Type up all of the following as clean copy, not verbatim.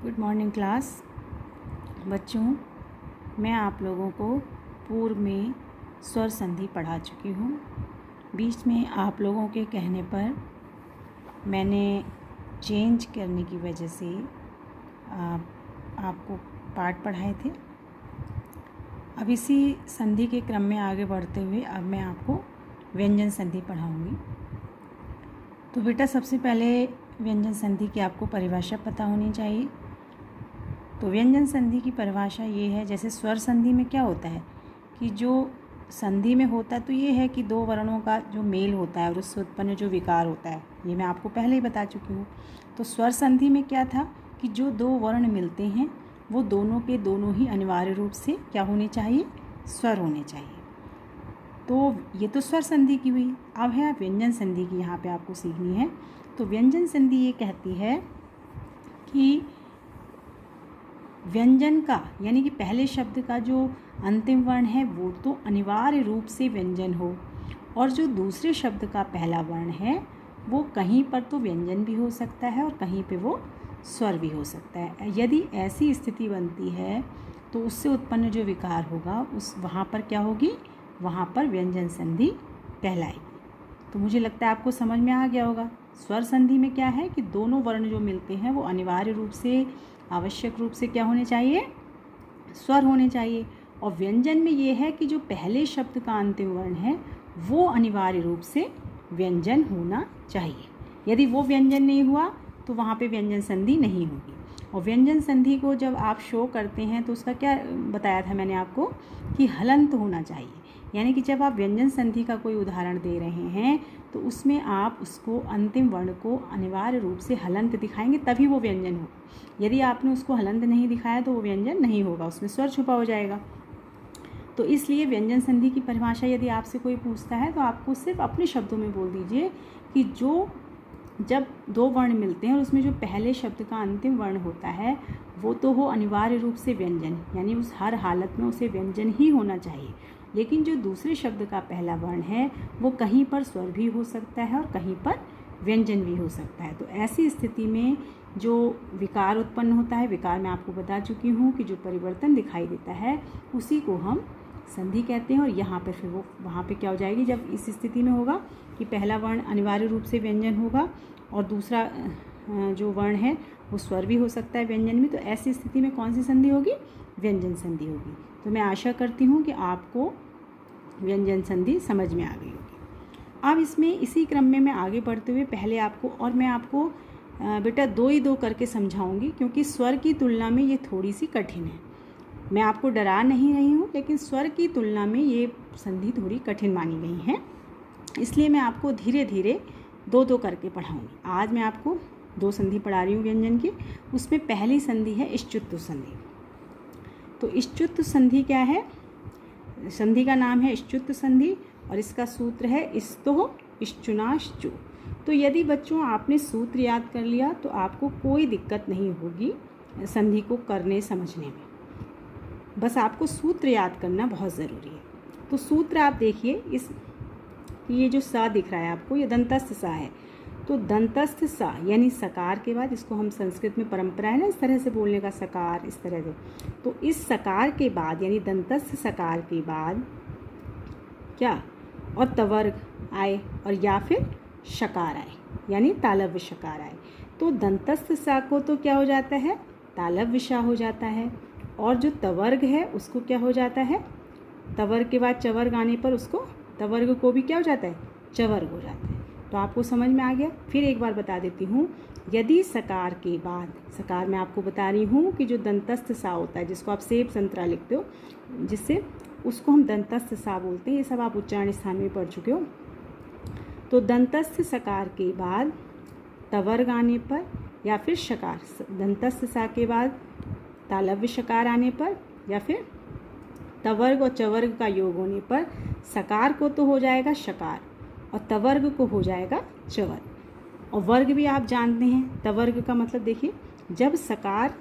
Good morning class. बच्चों, मैं आप लोगों को पूर्व में स्वर संधि पढ़ा चुकी हूँ। बीच में आप लोगों के कहने पर मैंने चेंज करने की वजह से आपको पाठ पढ़ाए थे। अब इसी संधि के क्रम में आगे बढ़ते हुए अब मैं आपको व्यंजन संधि पढ़ाऊँगी। तो बेटा, सबसे पहले व्यंजन संधि की आपको परिभाषा पता होनी चाहिए। तो व्यंजन संधि की परिभाषा ये है, जैसे स्वर संधि में क्या होता है कि जो संधि में होता है तो ये है कि दो वर्णों का जो मेल होता है और उससे उत्पन्न जो विकार होता है, ये मैं आपको पहले ही बता चुकी हूँ। तो स्वर संधि में क्या था कि जो दो वर्ण मिलते हैं वो दोनों के दोनों ही अनिवार्य रूप से क्या होने चाहिए, स्वर होने चाहिए। तो ये तो स्वर संधि की हुई। अब है व्यंजन संधि की, यहाँ पे आपको सीखनी है। तो व्यंजन संधि ये कहती है कि व्यंजन का यानी कि पहले शब्द का जो अंतिम वर्ण है वो तो अनिवार्य रूप से व्यंजन हो, और जो दूसरे शब्द का पहला वर्ण है वो कहीं पर तो व्यंजन भी हो सकता है और कहीं पे वो स्वर भी हो सकता है। यदि ऐसी स्थिति बनती है तो उससे उत्पन्न जो विकार होगा उस वहाँ पर क्या होगी, वहाँ पर व्यंजन संधि कहलाएगी। तो मुझे लगता है आपको समझ में आ गया होगा। स्वर संधि में क्या है कि दोनों वर्ण जो मिलते हैं वो अनिवार्य रूप से, आवश्यक रूप से क्या होने चाहिए, स्वर होने चाहिए। और व्यंजन में ये है कि जो पहले शब्द का अंतिम वर्ण है वो अनिवार्य रूप से व्यंजन होना चाहिए। यदि वो व्यंजन नहीं हुआ तो वहाँ पे व्यंजन संधि नहीं होगी। और व्यंजन संधि को जब आप शो करते हैं तो उसका क्या बताया था मैंने आपको कि हलंत होना चाहिए। यानी कि जब आप व्यंजन संधि का कोई उदाहरण दे रहे हैं तो उसमें आप उसको अंतिम वर्ण को अनिवार्य रूप से हलंत दिखाएंगे, तभी वो व्यंजन हो। यदि आपने उसको हलंत नहीं दिखाया तो वो व्यंजन नहीं होगा, उसमें स्वर छुपा हो जाएगा। तो इसलिए व्यंजन संधि की परिभाषा यदि आपसे कोई पूछता है तो आपको सिर्फ अपने शब्दों में बोल दीजिए कि जब दो वर्ण मिलते हैं और उसमें जो पहले शब्द का अंतिम वर्ण होता है वो तो हो अनिवार्य रूप से व्यंजन, यानी उस हर हालत में उसे व्यंजन ही होना चाहिए। लेकिन जो दूसरे शब्द का पहला वर्ण है वो कहीं पर स्वर भी हो सकता है और कहीं पर व्यंजन भी हो सकता है। तो ऐसी स्थिति में जो विकार उत्पन्न होता है, विकार मैं आपको बता चुकी हूँ कि जो परिवर्तन दिखाई देता है उसी को हम संधि कहते हैं। और यहाँ पर फिर वो वहाँ पे क्या हो जाएगी, जब इस स्थिति में होगा कि पहला वर्ण अनिवार्य रूप से व्यंजन होगा और दूसरा जो वर्ण है वो स्वर भी हो सकता है व्यंजन में, तो ऐसी स्थिति में कौन सी संधि होगी, व्यंजन संधि होगी। तो मैं आशा करती हूँ कि आपको व्यंजन संधि समझ में आ गई होगी। अब इसमें इसी क्रम में मैं आगे बढ़ते हुए पहले आपको, और मैं आपको बेटा दो ही दो करके समझाऊंगी क्योंकि स्वर की तुलना में ये थोड़ी सी कठिन है। मैं आपको डरा नहीं रही हूँ, लेकिन स्वर की तुलना में ये संधि थोड़ी कठिन मानी गई है, इसलिए मैं आपको धीरे धीरे दो दो करके पढ़ाऊँगी। आज मैं आपको दो संधि पढ़ा रही हूँ व्यंजन की। उसमें पहली संधि है इष्टुत्व संधि। तो इष्टुत्व संधि क्या है, संधि का नाम है इष्टुत्व संधि और इसका सूत्र है इस्तोह इष्चुनाश्चु। तो यदि बच्चों आपने सूत्र याद कर लिया तो आपको कोई दिक्कत नहीं होगी संधि को करने समझने में। बस आपको सूत्र याद करना बहुत ज़रूरी है। तो सूत्र आप देखिए, ये जो सा दिख रहा है आपको, ये दंतस्थ सा है। तो दंतस्थ सा यानी सकार के बाद, इसको हम संस्कृत में परंपरा है ना इस तरह से बोलने का, सकार इस तरह से। तो इस सकार के बाद यानी दंतस्थ सकार के बाद क्या, और तवर्ग आए और या फिर शकार आए यानी तालव्य शकार आए, तो दंतस्थ सा को तो क्या हो जाता है, तालव्य सा हो जाता है। और जो तवर्ग है उसको क्या हो जाता है, तवर्ग के बाद चवर्ग आने पर उसको, तवर्ग को भी क्या हो जाता है, चवर्ग हो जाता है। तो आपको समझ में आ गया। फिर एक बार बता देती हूँ, यदि सकार के बाद, सकार मैं आपको बता रही हूँ कि जो दंतस्थ सा होता है जिसको आप सेब संतरा लिखते हो, जिससे उसको हम दंतस्थ सा बोलते हैं, ये सब आप उच्चारण स्थान में पढ़ चुके हो। तो दंतस्थ सकार के बाद तवर्ग आने पर या फिर शकार, दंतस्थ सा के बाद तालव्य शकार आने पर या फिर तवर्ग और चवर्ग का योग होने पर सकार को तो हो जाएगा शकार और तवर्ग को हो जाएगा चवर्ग। और वर्ग भी आप जानते हैं, तवर्ग का मतलब देखिए, जब सकार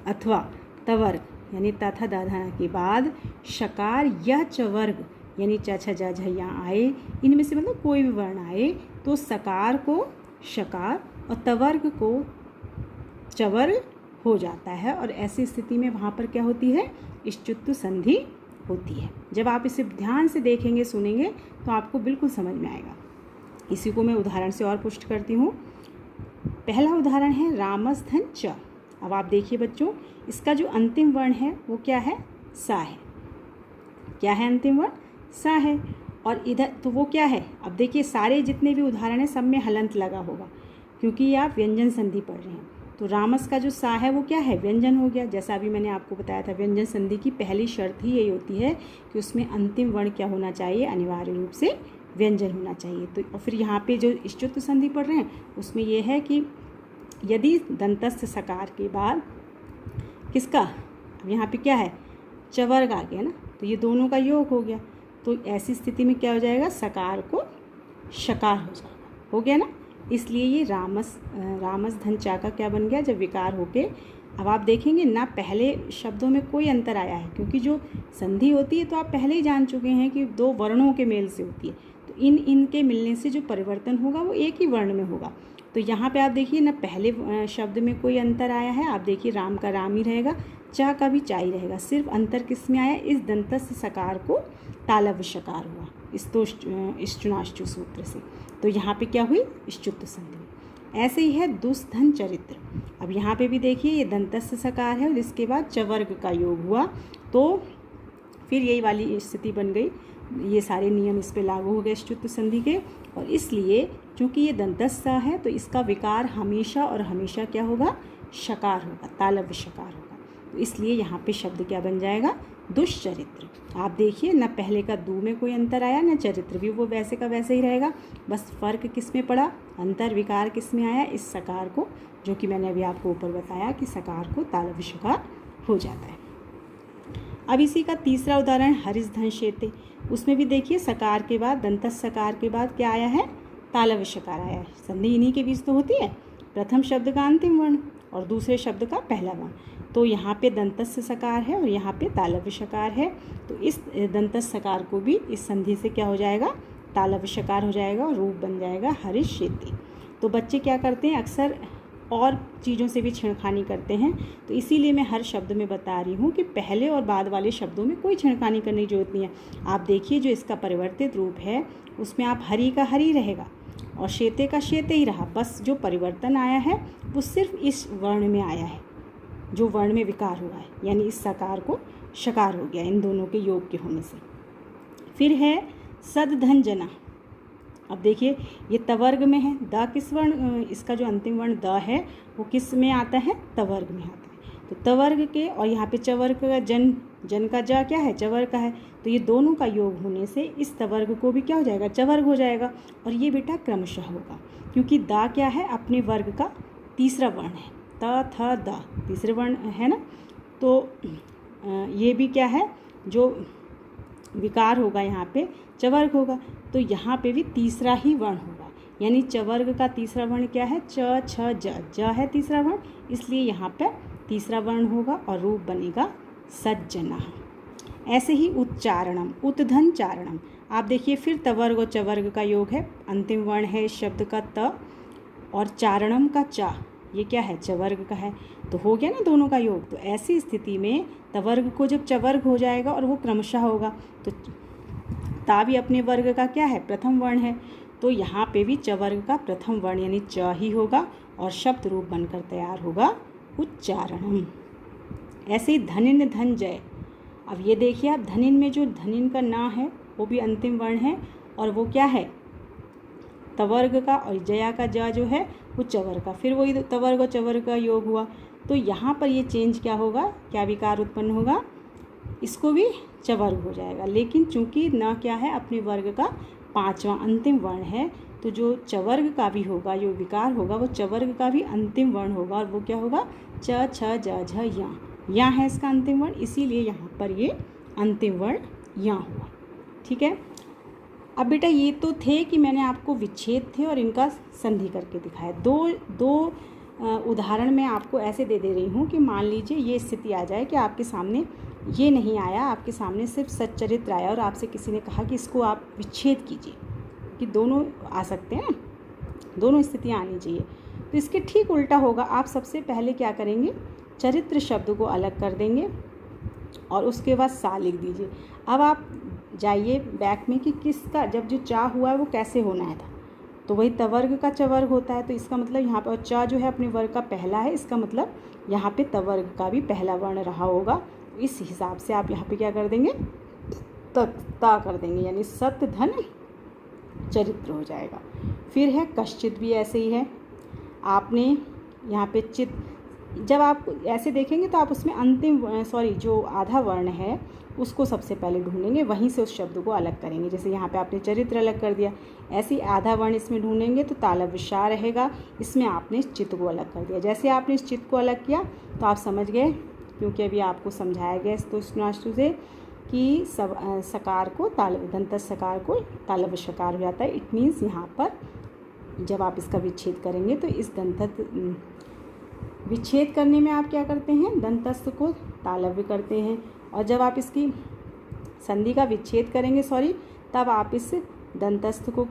अथवा तवर्ग यानी तथा दाधा के बाद शकार या चवर्ग यानी च छ ज झ या आए, इनमें से मतलब कोई भी वर्ण आए तो सकार को शकार और तवर्ग को चवर्ग हो जाता है और ऐसी स्थिति में वहाँ पर क्या होती है, इष्टुत्व संधि होती है। जब आप इसे ध्यान से देखेंगे सुनेंगे तो आपको बिल्कुल समझ में आएगा। इसी को मैं उदाहरण से और पुष्ट करती हूँ। पहला उदाहरण है रामस-धन च। अब आप देखिए बच्चों, इसका जो अंतिम वर्ण है वो क्या है, सा है। क्या है अंतिम वर्ण, सा है। और इधर तो वो क्या है, अब देखिए सारे जितने भी उदाहरण हैं सब में हलंत लगा होगा क्योंकि आप व्यंजन संधि पढ़ रहे हैं। तो रामस का जो सा है वो क्या है, व्यंजन हो गया। जैसा अभी मैंने आपको बताया था, व्यंजन संधि की पहली शर्त ही यही होती है कि उसमें अंतिम वर्ण क्या होना चाहिए, अनिवार्य रूप से व्यंजन होना चाहिए। तो और फिर यहाँ पे जो इष्टुत्व संधि पढ़ रहे हैं उसमें ये है कि यदि दंतस्थ सकार के बाद किसका, अब यहाँ पे क्या है, चवर्ग आ गया ना, तो ये दोनों का योग हो गया। तो ऐसी स्थिति में क्या हो जाएगा, सकार को शकार हो जाएगा, हो गया ना। इसलिए ये रामस धन चा का क्या बन गया, जब विकार होके। अब आप देखेंगे ना, पहले शब्दों में कोई अंतर आया है क्योंकि जो संधि होती है तो आप पहले ही जान चुके हैं कि दो वर्णों के मेल से होती है। तो इनके मिलने से जो परिवर्तन होगा वो एक ही वर्ण में होगा। तो यहाँ पे आप देखिए ना, पहले शब्द में कोई अंतर आया है। आप देखिए राम का राम ही रहेगा, चा का भी चा ही रहेगा। सिर्फ अंतर किस में आया, इस दंतस्थ सकार को तालव्य शकार हुआ इष्टुनाष्टु सूत्र से। तो यहाँ पे क्या हुई, इष्टुत्व संधि। ऐसे ही है दुस्धन चरित्र। अब यहाँ पे भी देखिए ये दंतस्थ सकार है और इसके बाद चवर्ग का योग हुआ, तो फिर यही वाली स्थिति बन गई। ये सारे नियम इस पे लागू हो गए इष्टुत्व संधि के। और इसलिए चूंकि ये दंतस्थ है तो इसका विकार हमेशा और हमेशा क्या होगा, शकार होगा, तालव्य शकार होगा। तो इसलिए यहाँ पे शब्द क्या बन जाएगा, दुष्चरित्र। आप देखिए न पहले का दू में कोई अंतर आया, न चरित्र भी वो वैसे का वैसे ही रहेगा। बस फर्क किस में पड़ा, अंतर विकार किस में आया, इस सकार को, जो कि मैंने अभी आपको ऊपर बताया कि सकार को तालव्य शकार हो जाता है। अब इसी का तीसरा उदाहरण हरिस-धन शेते। उसमें भी देखिए सकार के बाद, दंतस्थ सकार के बाद क्या आया है, तालव्य शकार आया है। संधि इन्हीं के बीच तो होती है, प्रथम शब्द का अंतिम वर्ण और दूसरे शब्द का पहला वर्ण। तो यहाँ पे दंतस्थ सकार है और यहाँ पे तालव्य शकार है। तो इस दंतस्थ सकार को भी इस संधि से क्या हो जाएगा, तालव्य शकार हो जाएगा और रूप बन जाएगा हरिष्येति। तो बच्चे क्या करते हैं, अक्सर और चीज़ों से भी छेड़खानी करते हैं। तो इसीलिए मैं हर शब्द में बता रही हूँ कि पहले और बाद वाले शब्दों में कोई छेड़खानी करने की जरूरत नहीं है। आप देखिए जो इसका परिवर्तित रूप है उसमें आप हरि का हरि रहेगा और शेते का शेते ही रहा। बस जो परिवर्तन आया है वो सिर्फ इस वर्ण में आया है, जो वर्ण में विकार हुआ है, यानी इस सकार को शकार हो गया इन दोनों के योग के होने से। फिर है सद-धन जना। अब देखिए ये तवर्ग में है, द किस वर्ण, इसका जो अंतिम वर्ण द है वो किस में आता है, तवर्ग में आता है। तो तवर्ग के और यहाँ पे चवर्ग का जन का जा क्या है, चवर्ग का है। तो ये दोनों का योग होने से इस तवर्ग को भी क्या हो जाएगा, चवर्ग हो जाएगा। और ये बेटा क्रमशः होगा क्योंकि दा क्या है, अपने वर्ग का तीसरा वर्ण है, त थ द तीसरे वर्ण है ना। तो ये भी क्या है, जो विकार होगा यहाँ पे चवर्ग होगा। तो यहाँ पे भी तीसरा ही वर्ण होगा, यानी चवर्ग का तीसरा वर्ण क्या है, च छ ज है तीसरा वर्ण, इसलिए यहाँ पे तीसरा वर्ण होगा और रूप बनेगा सज्जना। ऐसे ही उच्चारणम, उत्धन चारणम। आप देखिए फिर तवर्ग और चवर्ग का योग है, अंतिम वर्ण है इस शब्द का त और चारणम का चा, ये क्या है, चवर्ग का है। तो हो गया ना दोनों का योग। तो ऐसी स्थिति में तवर्ग को जब चवर्ग हो जाएगा और वो क्रमशः होगा, तो ता भी अपने वर्ग का क्या है, प्रथम वर्ण है। तो यहाँ पे भी चवर्ग का प्रथम वर्ण यानी च ही होगा और शब्द रूप बनकर तैयार होगा उच्चारणम। ऐसे ही धनिन धन जय। अब ये देखिए आप, धनिन में जो धनिन का ना है वो भी अंतिम वर्ण है और वो क्या है, तवर्ग का, और जया का ज जो है वो चवर्ग का। फिर वही तवर्ग और चवर्ग का योग हुआ। तो यहाँ पर ये चेंज क्या होगा, क्या विकार उत्पन्न होगा, इसको भी चवर्ग हो जाएगा। लेकिन चूंकि न क्या है, अपने वर्ग का पांचवा अंतिम वर्ण है, तो जो चवर्ग का भी होगा, जो विकार होगा वो चवर्ग का भी अंतिम वर्ण होगा और वो क्या होगा, च छ ज झ या है इसका अंतिम वर्ण, इसीलिए यहाँ पर ये अंतिम वर्ण या हुआ। ठीक है। अब बेटा ये तो थे कि मैंने आपको विच्छेद थे और इनका संधि करके दिखाया। दो उदाहरण मैं आपको ऐसे दे रही हूँ कि मान लीजिए ये स्थिति आ जाए कि आपके सामने ये नहीं आया, आपके सामने सिर्फ सच्चरित्र आया और आपसे किसी ने कहा कि इसको आप विच्छेद कीजिए, कि दोनों आ सकते हैं, दोनों स्थितियाँ आनी चाहिए। तो इसके ठीक उल्टा होगा। आप सबसे पहले क्या करेंगे, चरित्र शब्द को अलग कर देंगे और उसके बाद सा लिख दीजिए। अब आप जाइए बैक में कि किसका जब जो चा हुआ है वो कैसे होना है था, तो वही तवर्ग का चवर्ग होता है। तो इसका मतलब यहाँ पर चा जो है अपने वर्ग का पहला है, इसका मतलब यहाँ पे तवर्ग का भी पहला वर्ण रहा होगा। इस हिसाब से आप यहाँ पे क्या कर देंगे, ता कर देंगे, यानी सत धन चरित्र हो जाएगा। फिर है कश्चित, भी ऐसे ही है। आपने यहाँ पे चित, जब आप ऐसे देखेंगे तो आप उसमें अंतिम जो आधा वर्ण है उसको सबसे पहले ढूंढेंगे, वहीं से उस शब्द को अलग करेंगे। जैसे यहाँ पे आपने चरित्र अलग कर दिया, ऐसे ही आधा वर्ण इसमें ढूंढेंगे तो तालव्य षा रहेगा, इसमें आपने चित्त को अलग कर दिया। जैसे आपने इस चित्त को अलग किया तो आप समझ गए, क्योंकि अभी आपको समझाया गया तो स्पष्ट से कि सकार को दंत सकार को तालव्य षकार हो जाता है। इट मीन्स यहाँ पर जब आप इसका विच्छेद करेंगे तो इस विच्छेद करने में आप क्या करते हैं, दंतस्थ को तालव्य करते हैं, और जब आप इसकी संधि का विच्छेद करेंगे तब आप इस दंतस्थ को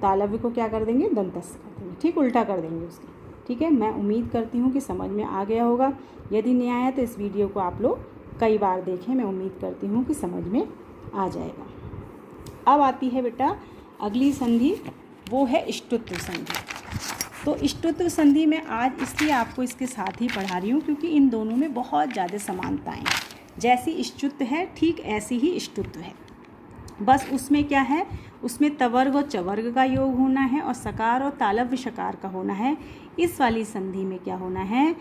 तालव्य को क्या कर देंगे, दंतस्थ कर देंगे। ठीक, उल्टा कर देंगे उसकी। ठीक है, मैं उम्मीद करती हूँ कि समझ में आ गया होगा। यदि नहीं आया तो इस वीडियो को आप लोग कई बार देखें, मैं उम्मीद करती हूँ कि समझ में आ जाएगा। अब आती है बेटा अगली संधि, वो है इष्टुत्व संधि। तो इष्टुत्व संधि में आज इसलिए आपको इसके साथ ही पढ़ा रही हूँ क्योंकि इन दोनों में बहुत ज़्यादा समानताएं हैं। जैसी इष्टुत्व है ठीक ऐसी ही इष्टुत्व है, बस उसमें क्या है, उसमें तवर्ग और चवर्ग का योग होना है और सकार और तालव्य शकार का होना है। इस वाली संधि में क्या होना है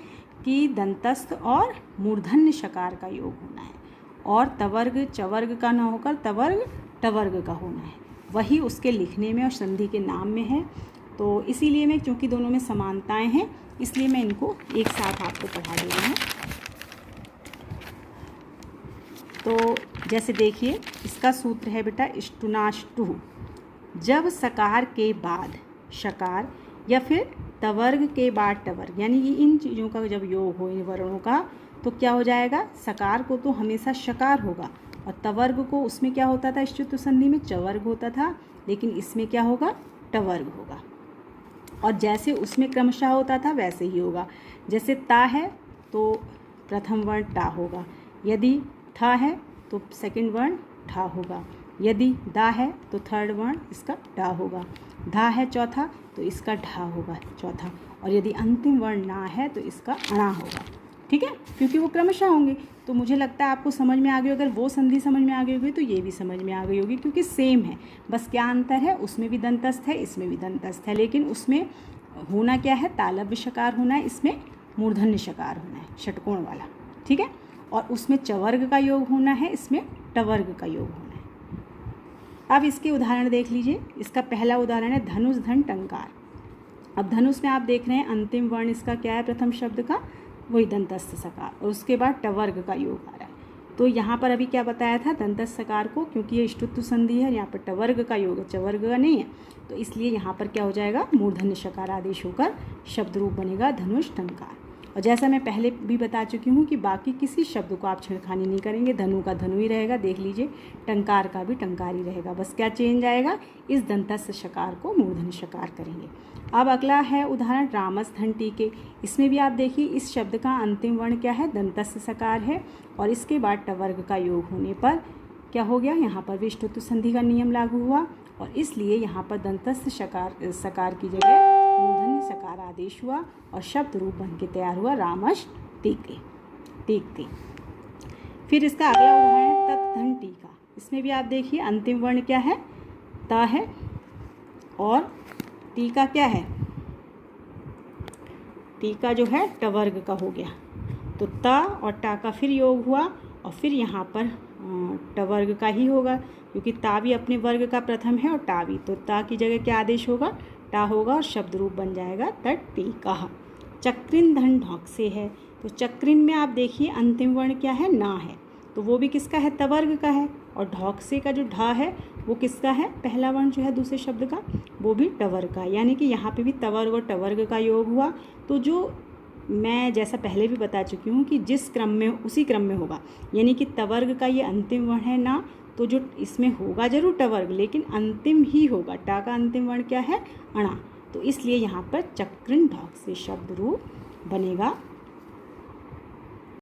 कि दंतस्थ और मूर्धन्य शकार का योग होना है, और तवर्ग चवर्ग का ना होकर तवर्ग टवर्ग का होना है। वही उसके लिखने में और संधि के नाम में है। तो इसीलिए मैं, क्योंकि दोनों में समानताएं हैं, इसलिए मैं इनको एक साथ आपको पढ़ा दे रही हूँ। तो जैसे देखिए, इसका सूत्र है बेटा इष्टुनाष्टु। जब सकार के बाद शकार या फिर तवर्ग के बाद टवर्ग, यानी कि इन चीज़ों का जब योग हो इन वर्णों का, तो क्या हो जाएगा, सकार को तो हमेशा शकार होगा और तवर्ग को, उसमें क्या होता था इष्टुत्व संधि में चवर्ग होता था, लेकिन इसमें क्या होगा, टवर्ग होगा। और जैसे उसमें क्रमशः होता था वैसे ही होगा। जैसे ता है तो प्रथम वर्ण टा होगा, यदि था है तो सेकंड वर्ण ठा होगा, यदि दा है तो थर्ड वर्ण इसका डा होगा, धा है चौथा तो इसका ढा होगा चौथा, और यदि अंतिम वर्ण ना है तो इसका अणा होगा। ठीक है, क्योंकि वो क्रमशः होंगे। तो मुझे लगता है आपको समझ में आ गई। अगर वो संधि समझ में आ गई होगी तो ये भी समझ में आ गई होगी, क्योंकि सेम है। बस क्या अंतर है, उसमें भी दंतस्थ है, इसमें भी दंतस्थ है, लेकिन उसमें होना क्या है, तालव्य शकार होना है, इसमें मूर्धन्य शकार होना है, षटकोण वाला। ठीक है, और उसमें चवर्ग का योग होना है, इसमें टवर्ग का योग होना है। अब इसके उदाहरण देख लीजिए। इसका पहला उदाहरण है धनुष धन टंकार। अब धनुष में आप देख रहे हैं अंतिम वर्ण इसका क्या है, प्रथम शब्द का वही दंतस्थ सकार, और उसके बाद टवर्ग का योग आ रहा है। तो यहाँ पर अभी क्या बताया था, दंतस्थ सकार को, क्योंकि ये इष्टुत्व संधि है, यहाँ पर टवर्ग का योग है, चवर्ग का नहीं है, तो इसलिए यहाँ पर क्या हो जाएगा, मूर्धन्य शकार आदेश होकर शब्द रूप बनेगा धनुष टंकार। और जैसा मैं पहले भी बता चुकी हूँ कि बाकी किसी शब्द को आप छेड़खानी नहीं करेंगे, धनु का धनु ही रहेगा, देख लीजिए, टंकार का भी टंकार ही रहेगा, बस क्या चेंज आएगा, इस दंतस्थ शकार को मूर्धन्य शकार करेंगे। अब अगला है उदाहरण रामस धन टीके। इसमें भी आप देखिए, इस शब्द का अंतिम वर्ण क्या है, दंतस्थ सकार है, और इसके बाद टवर्ग का योग होने पर क्या हो गया, यहाँ पर भी इष्टुत्व संधि का नियम लागू हुआ, और इसलिए यहाँ पर दंतस्थ सकार की जगह मूर्धन्य सकार आदेश हुआ और शब्द रूप बन के तैयार हुआ रामस टीके। फिर इसका अगला उदाहरण है तत् धन टीका। इसमें भी आप देखिए अंतिम वर्ण क्या है, ता है, और टीका क्या है, टीका जो है टवर्ग का हो गया। तो ता और टा का फिर योग हुआ, और फिर यहाँ पर टवर्ग का ही होगा, क्योंकि ता भी अपने वर्ग का प्रथम है और टा भी, तो ता की जगह क्या आदेश होगा, टा होगा, और शब्द रूप बन जाएगा तत् टीका। चक्रिन धन ढौक से है। तो चक्रिन में आप देखिए अंतिम वर्ण क्या है, ना है, तो वो भी किसका है, तवर्ग का है, और ढौक से का जो ढा है वो किसका है, पहला वर्ण जो है दूसरे शब्द का, वो भी टवर्ग का, यानी कि यहाँ पे भी तवर्ग और टवर्ग का योग हुआ। तो जो मैं जैसा पहले भी बता चुकी हूँ कि जिस क्रम में उसी क्रम में होगा, यानी कि तवर्ग का ये अंतिम वर्ण है ना, तो जो इसमें होगा जरूर टवर्ग, लेकिन अंतिम ही होगा। टा का अंतिम वर्ण क्या है, अणा, तो इसलिए यहाँ पर चक्रिन ढौक से शब्द रूप बनेगा